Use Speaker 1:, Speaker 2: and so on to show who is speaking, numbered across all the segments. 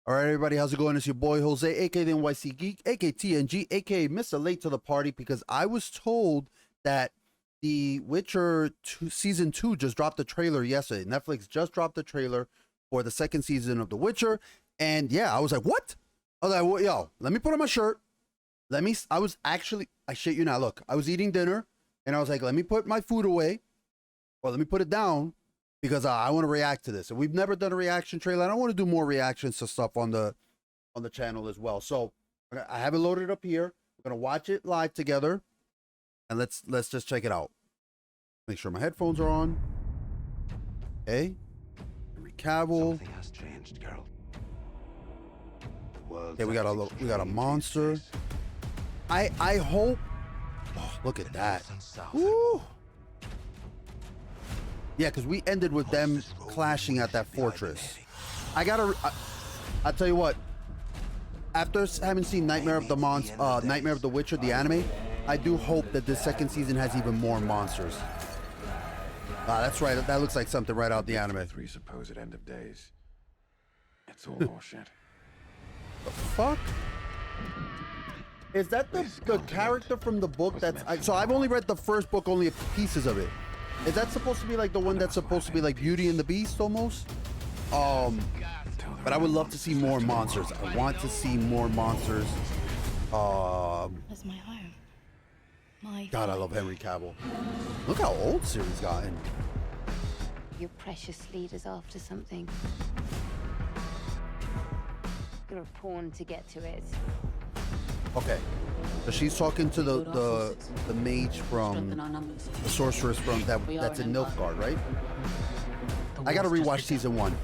Speaker 1: All right, everybody, how's it going? It's your boy Jose, aka TheNYCGeek, aka TNG, aka Mr. Late to the Party, because I was told that The Witcher 2, Season 2 just dropped the trailer yesterday. Netflix just dropped the trailer for the second season of The Witcher. And yeah, I was like, what? I was like, well, yo, let me put on my shirt. I shit you not, look, I was eating dinner and I was like, let me put my food away or let me put it down because I want to react to this. And we've never done a reaction trailer. I don't want to do more reactions to stuff on the channel as well. So I have it loaded up here. We're gonna watch it live together, and let's just check it out. Make sure my headphones are on. Okay. Henry Cavill.
Speaker 2: Something has changed, Geralt.
Speaker 1: Okay, we got a monster. I hope. Oh, look at that. Woo. Yeah, because we ended with them clashing at that fortress. I'll tell you what. After having seen Nightmare of the Witcher, the anime, I do hope that this second season has even more monsters. That's right. That looks like something right out the anime.
Speaker 2: Three supposed end of days. It's all horseshit.
Speaker 1: The fuck? Is that the character from the book so I've only read the first book, only pieces of it. Is that supposed to be like the one that's supposed to be like Beauty and the Beast almost? But I would love to see more monsters. I want to see more monsters.
Speaker 3: That's my home. My
Speaker 1: God, I love Henry Cavill. Look how old Ciri's gotten.
Speaker 4: Your precious leader's after something. You're a pawn to get to it.
Speaker 1: Okay, so she's talking to the mage from the sorceress from that's in Nilfgaard, right? I gotta rewatch season 1.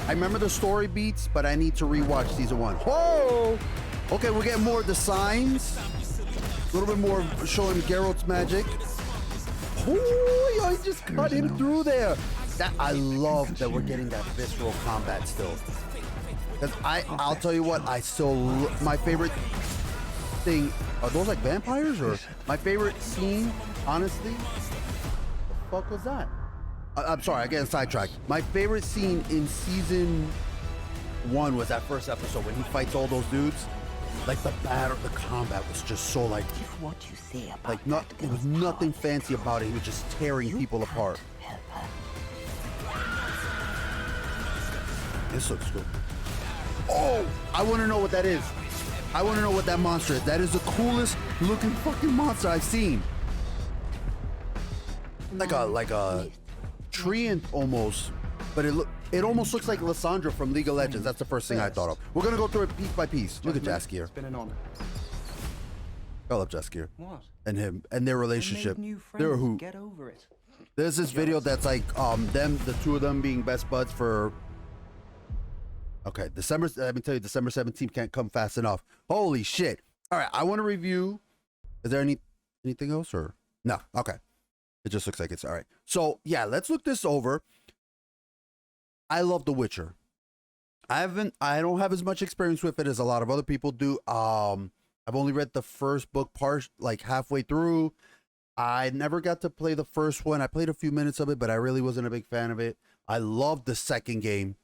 Speaker 1: I remember the story beats, but I need to rewatch season 1. Whoa! Okay, we're getting more of the signs. A little bit more showing Geralt's magic. Oh, I just cut him through there. I love that we're getting that visceral combat still. Because I'll tell you what, my favorite thing, are those like vampires or my favorite scene, honestly? The fuck was that? I'm sorry, I get sidetracked. My favorite scene in season 1 was that first episode when he fights all those dudes. Like the combat was just so like
Speaker 4: What you say about
Speaker 1: like there was nothing fancy about it. He was just tearing people apart. This looks good. Oh, I want to know what that is. I want to know what that monster is. That is the coolest looking fucking monster I've seen. Like a treant almost, but it almost looks like Lysandra from League of Legends. That's the first thing I thought of. We're gonna go through it piece by piece. Look at Jaskier.
Speaker 5: It's been an honor.
Speaker 1: I love Jaskier.
Speaker 5: What?
Speaker 1: And him and their relationship. They're a hoot.
Speaker 5: Get over it.
Speaker 1: There's this video that's like the two of them being best buds for. Okay, December 17th can't come fast enough. Holy shit. All right, I want to review. Is there anything else or no? Okay. It just looks like it's all right. So yeah, let's look this over. I love The Witcher. I don't have as much experience with it as a lot of other people do. I've only read the first book like halfway through. I never got to play the first one. I played a few minutes of it, but I really wasn't a big fan of it. I loved the second game.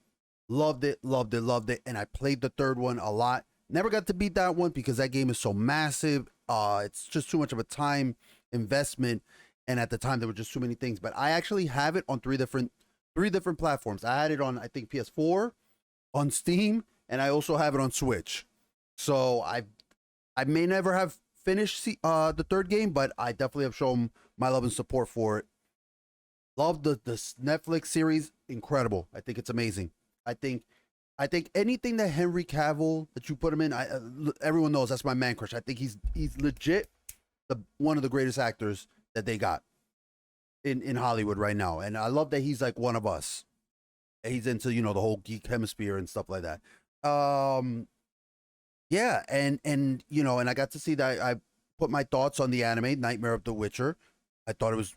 Speaker 1: Loved it. And I played the third one a lot. Never got to beat that one because that game is so massive. It's just too much of a time investment. And at the time, there were just too many things. But I actually have it on three different platforms. I had it on, I think, PS4, on Steam, and I also have it on Switch. So I may never have finished the third game, but I definitely have shown my love and support for it. Love the Netflix series. Incredible. I think it's amazing. I think anything that Henry Cavill, that you put him in, everyone knows that's my man crush. I think he's legit one of the greatest actors that they got in Hollywood right now. And I love that he's like one of us. He's into, the whole geek hemisphere and stuff like that. Yeah, and I got to see that. I put my thoughts on the anime, Nightmare of the Witcher. I thought it was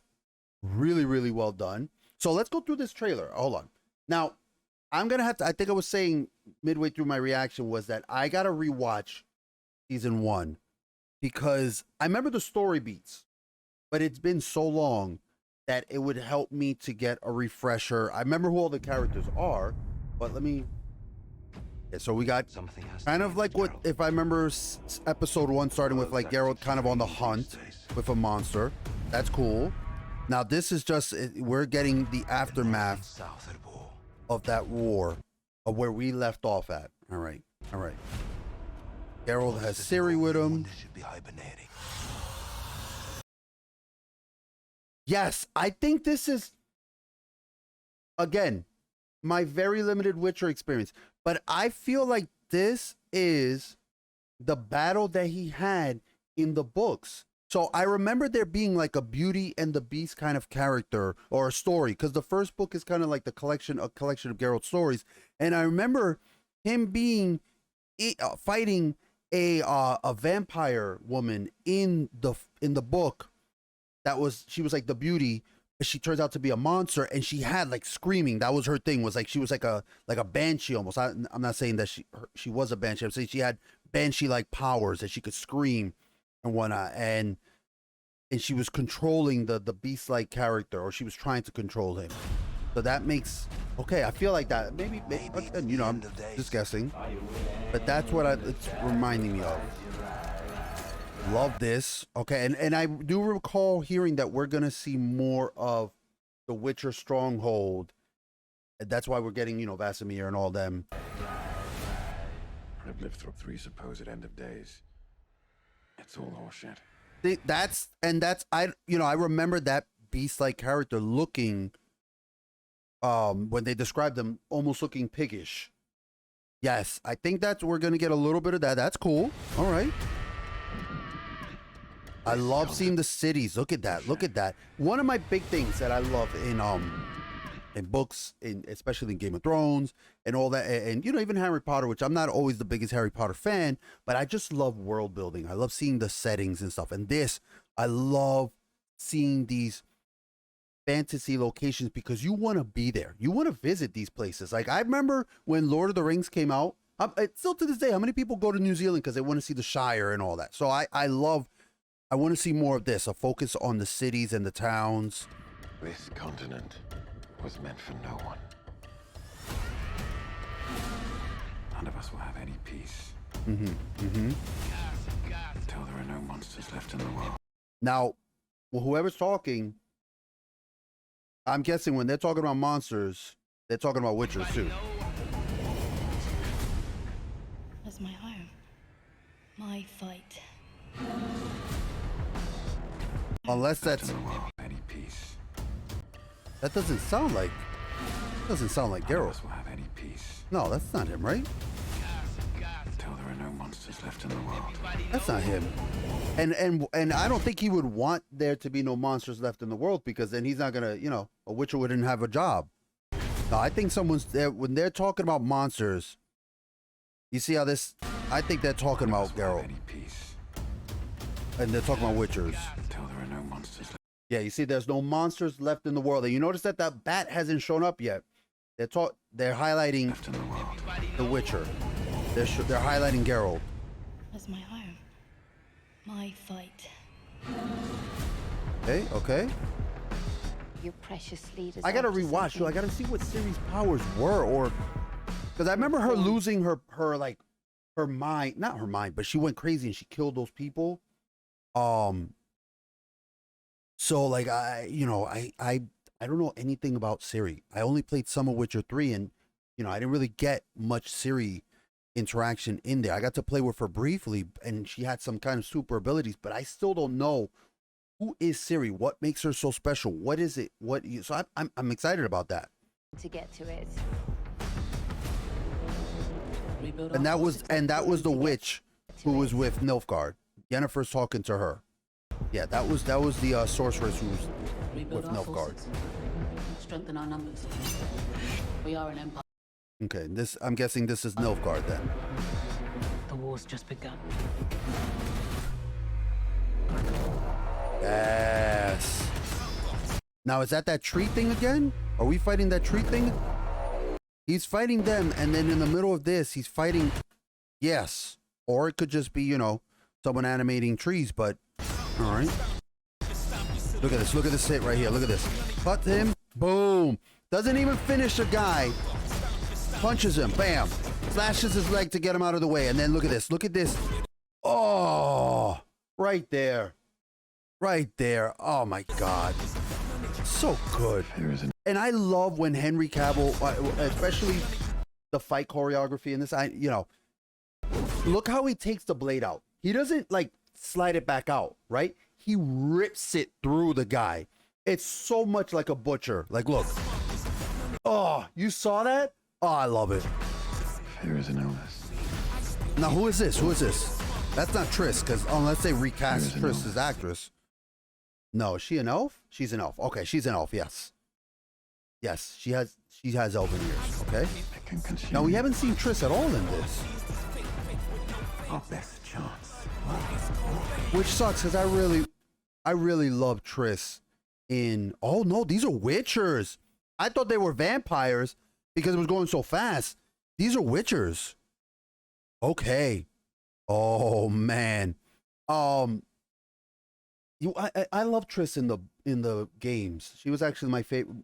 Speaker 1: really, really well done. So let's go through this trailer. Hold on. Now, I'm going to have to, I think I was saying midway through my reaction was that I got to rewatch season 1 because I remember the story beats. But it's been so long that it would help me to get a refresher. I remember who all the characters are, but let me Okay, so we got
Speaker 2: Something has
Speaker 1: kind
Speaker 2: to
Speaker 1: of
Speaker 2: be
Speaker 1: like what,
Speaker 2: Gerald.
Speaker 1: if I remember episode 1 starting with like Geralt kind of on the hunt with a monster. That's cool. Now this is just, we're getting the aftermath
Speaker 2: South at war.
Speaker 1: of that war, of where we left off at. All right. Geralt has Ciri with him.
Speaker 2: This should be hibernating.
Speaker 1: Yes, I think this is, again, my very limited Witcher experience, but I feel like this is the battle that he had in the books. So I remember there being like a Beauty and the Beast kind of character or a story, because the first book is kind of like a collection of Geralt's stories, and I remember him being fighting a vampire woman in the book. She was like the Beauty, but she turns out to be a monster, and she had like screaming. That was her thing. Was like she was like a banshee almost. I'm not saying that she was a banshee. I'm saying she had banshee like powers, that she could scream and whatnot, and she was controlling the beast like character, or she was trying to control him. So that makes, okay, I feel like that maybe you know, I'm just guessing, but that's what it's reminding me of. Love this. Okay, and I do recall hearing that we're gonna see more of the Witcher stronghold. And that's why we're getting, you know, Vasimir and all them.
Speaker 2: I've lived through 3 supposed end of days. It's all horseshit.
Speaker 1: That's I remember that beast-like character looking, when they described them, almost looking piggish. Yes, I think we're gonna get a little bit of that. That's cool. All right. I love seeing the cities. Look at that. Look at that. One of my big things that I love in books, especially in Game of Thrones and all that, and you know, even Harry Potter, which I'm not always the biggest Harry Potter fan, but I just love world building. I love seeing the settings and stuff. And this, I love seeing these fantasy locations because you want to be there. You want to visit these places. Like I remember when Lord of the Rings came out. Still to this day, how many people go to New Zealand because they want to see the Shire and all that? So I want to see more of this, a focus on the cities and the towns.
Speaker 2: This continent was meant for no one. None of us will have any peace. Until there are no monsters left in the world.
Speaker 1: Now, well, whoever's talking, I'm guessing when they're talking about monsters, they're talking about Witchers too.
Speaker 3: That's my home. My fight.
Speaker 1: Unless that's,
Speaker 2: In the world, any peace.
Speaker 1: that doesn't sound like
Speaker 2: None of
Speaker 1: Geralt.
Speaker 2: us will have any peace.
Speaker 1: No, that's not him, right?
Speaker 2: Until there are no monsters left in the world.
Speaker 1: That's not him. And I don't think he would want there to be no monsters left in the world, because then he's not gonna, you know, a Witcher wouldn't have a job. No, I think someone's there when they're talking about monsters. You see how this? I think they're talking about Geralt,
Speaker 2: Any peace.
Speaker 1: and they're talking about Witchers.
Speaker 2: Until there are no monsters left.
Speaker 1: Yeah, you see, there's no monsters left in the world, and you notice that that bat hasn't shown up yet. They're highlighting
Speaker 2: Left in the world.
Speaker 1: the Witcher. They're highlighting Geralt.
Speaker 3: That's my home. My fight.
Speaker 1: Okay.
Speaker 4: Your precious leaders.
Speaker 1: I gotta
Speaker 4: after
Speaker 1: rewatch. So I
Speaker 4: something.
Speaker 1: gotta see what Ciri's powers were, or because I remember her losing her mind, not her mind, but she went crazy and she killed those people. So like I don't know anything about Ciri. I only played some of Witcher 3, and you know, I didn't really get much Ciri interaction in there. I got to play with her briefly, and she had some kind of super abilities, but I still don't know who is Ciri. What makes her so special? What is it? So I'm excited about that.
Speaker 4: To get to it.
Speaker 1: And that was the witch who was with Nilfgaard. Yennefer's talking to her. Yeah, that was the sorceress who was
Speaker 5: Rebuild
Speaker 1: with
Speaker 5: our
Speaker 1: Nilfgaard.
Speaker 5: forces. Strengthen our numbers. We are an empire.
Speaker 1: Okay, I'm guessing this is Nilfgaard then.
Speaker 5: The war's just begun.
Speaker 1: Yes. Now, is that tree thing again? Are we fighting that tree thing? He's fighting them, and then in the middle of this, he's fighting. Yes. Or it could just be, you know, someone animating trees, but all right. Look at this. Look at this hit right here. Look at this. Cut him. Boom. Doesn't even finish the guy. Punches him. Bam. Slashes his leg to get him out of the way. And then look at this. Look at this. Oh, right there. Right there. Oh my God. So good. And I love when Henry Cavill, especially the fight choreography in this, look how he takes the blade out. He doesn't like slide it back out, right? He rips it through the guy. It's so much like a butcher. Like, look. Oh, you saw that? Oh, I love it.
Speaker 2: Fear is an illness.
Speaker 1: Now, who is this? Who is this? That's not Triss, because unless they recast Triss as actress. No, is she an elf? She's an elf. Okay, she's an elf, yes. Yes, she has elven ears, okay? Now, we haven't seen Triss at all in this.
Speaker 2: Our best chance.
Speaker 1: Which sucks, because I really love Triss in... Oh, no, these are Witchers. I thought they were vampires because it was going so fast. These are Witchers. Okay. Oh, man. I love Triss in the games. She was actually my favorite,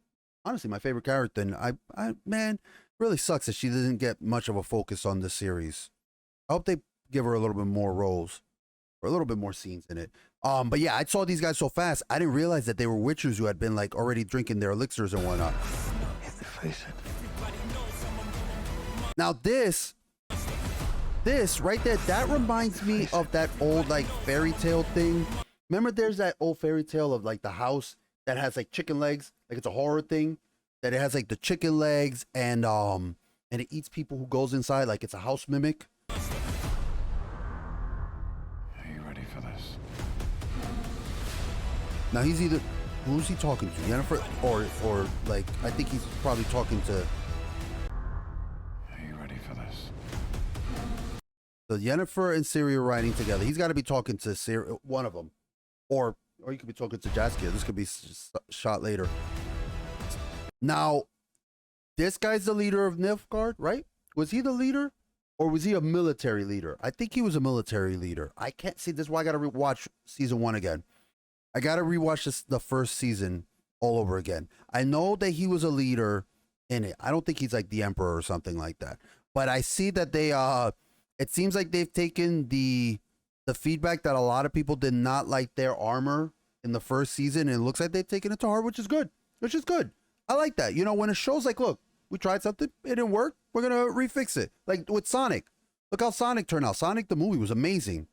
Speaker 1: honestly, my favorite character. And man, really sucks that she didn't get much of a focus on this series. I hope they give her a little bit more roles or a little bit more scenes in it. But yeah, I saw these guys so fast. I didn't realize that they were Witchers who had been like already drinking their elixirs and whatnot.
Speaker 2: Face it.
Speaker 1: Now this right there, that reminds me of that old like fairy tale thing. Remember there's that old fairy tale of like the house that has like chicken legs, like it's a horror thing, that it has like the chicken legs and it eats people who goes inside, like it's a house mimic.
Speaker 2: Are you ready for this?
Speaker 1: Now he's either, who's he talking to? Jennifer or like I think he's probably talking to.
Speaker 2: Are you ready for this?
Speaker 1: So Jennifer and Siri are riding together. He's got to be talking to Siri, one of them, or you could be talking to Jaskia. This could be shot later. Now, this guy's the leader of Nilfgaard, right? Was he the leader, or was he a military leader? I think he was a military leader. I can't see. This is why I got to rewatch season 1 again. I got to rewatch the first season all over again. I know that he was a leader in it. I don't think he's like the emperor or something like that. But I see that they it seems like they've taken the feedback that a lot of people did not like their armor in the first season, and it looks like they've taken it to heart, which is good. Which is good. I like that. You know, when a show's like, look, we tried something, it didn't work, we're gonna refix it. Like with Sonic. Look how Sonic turned out. Sonic the movie was amazing.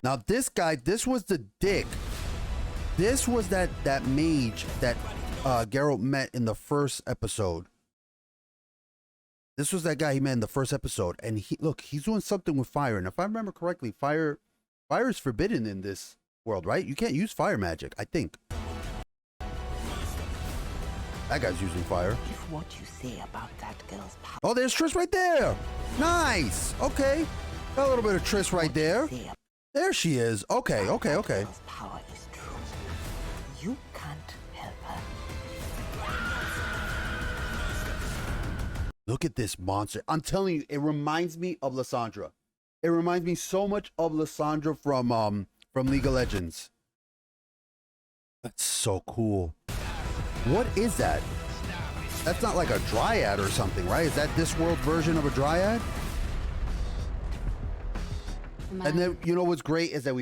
Speaker 1: Now this guy, this was the dick. This was that mage that Geralt met in the first episode. This was that guy he met in the first episode, and he's doing something with fire. And if I remember correctly, fire is forbidden in this world, right? You can't use fire magic, I think. That guy's using fire.
Speaker 4: If what you say about that girl's power.
Speaker 1: Oh, there's Triss right there. Nice. Okay, got a little bit of Triss right there. There she is. Okay.
Speaker 4: Power is true. You can't help her.
Speaker 1: Look at this monster. I'm telling you, it reminds me of Lysandra. It reminds me so much of Lysandra from League of Legends. That's so cool. What is that? That's not like a dryad or something, right? Is that this world version of a dryad? And then, you know what's great is that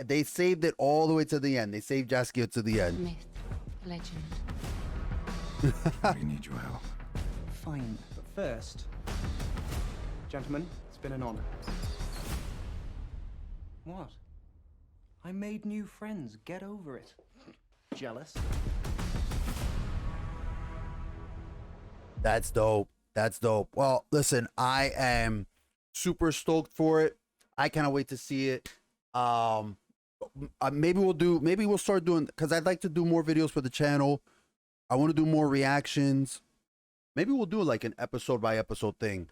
Speaker 1: they saved it all the way to the end. They saved Jaskia to the end.
Speaker 4: Myth, legend.
Speaker 2: We need your help.
Speaker 6: Fine, but first, gentlemen, it's been an honor. What? I made new friends. Get over it. Jealous?
Speaker 1: That's dope. That's dope. Well, listen, I am super stoked for it. I cannot wait to see it. Maybe we'll start doing, because I'd like to do more videos for the channel. I want to do more reactions. Maybe we'll do like an episode by episode thing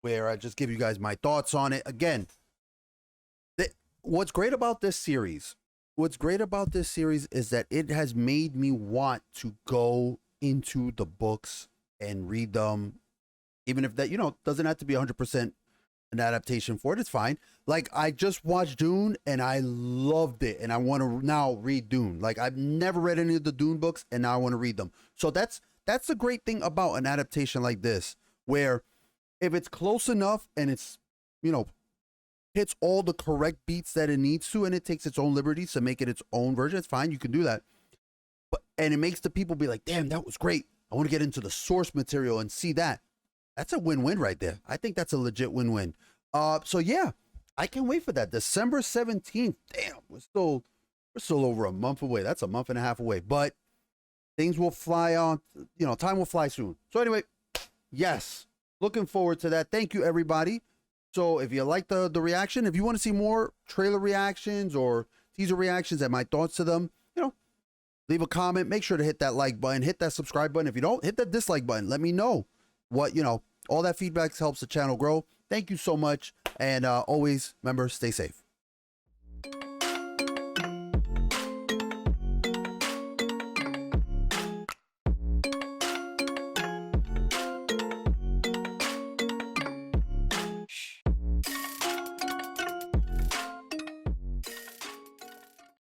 Speaker 1: where I just give you guys my thoughts on it. Again, what's great about this series is that it has made me want to go into the books and read them, even if that, doesn't have to be 100% an adaptation for it. It's fine. Like, I just watched Dune and I loved it, and I want to now read Dune. Like, I've never read any of the Dune books, and now I want to read them. So that's the great thing about an adaptation like this, where if it's close enough and it's, you know, hits all the correct beats that it needs to, and it takes its own liberties to make it its own version, it's fine. You can do that. But, and it makes the people be like, damn, that was great. I want to get into the source material and see that. That's a win-win right there. I think that's a legit win-win. So yeah, I can't wait for that. December 17th. Damn, we're still over a month away. That's a month and a half away. But things will fly on, you know, time will fly soon. So anyway, yes, looking forward to that. Thank you, everybody. So if you like the reaction, if you want to see more trailer reactions or teaser reactions and my thoughts to them, you know, leave a comment. Make sure to hit that like button, hit that subscribe button. If you don't, hit that dislike button. Let me know what, you know, all that feedback helps the channel grow. Thank you so much. And always remember, stay safe.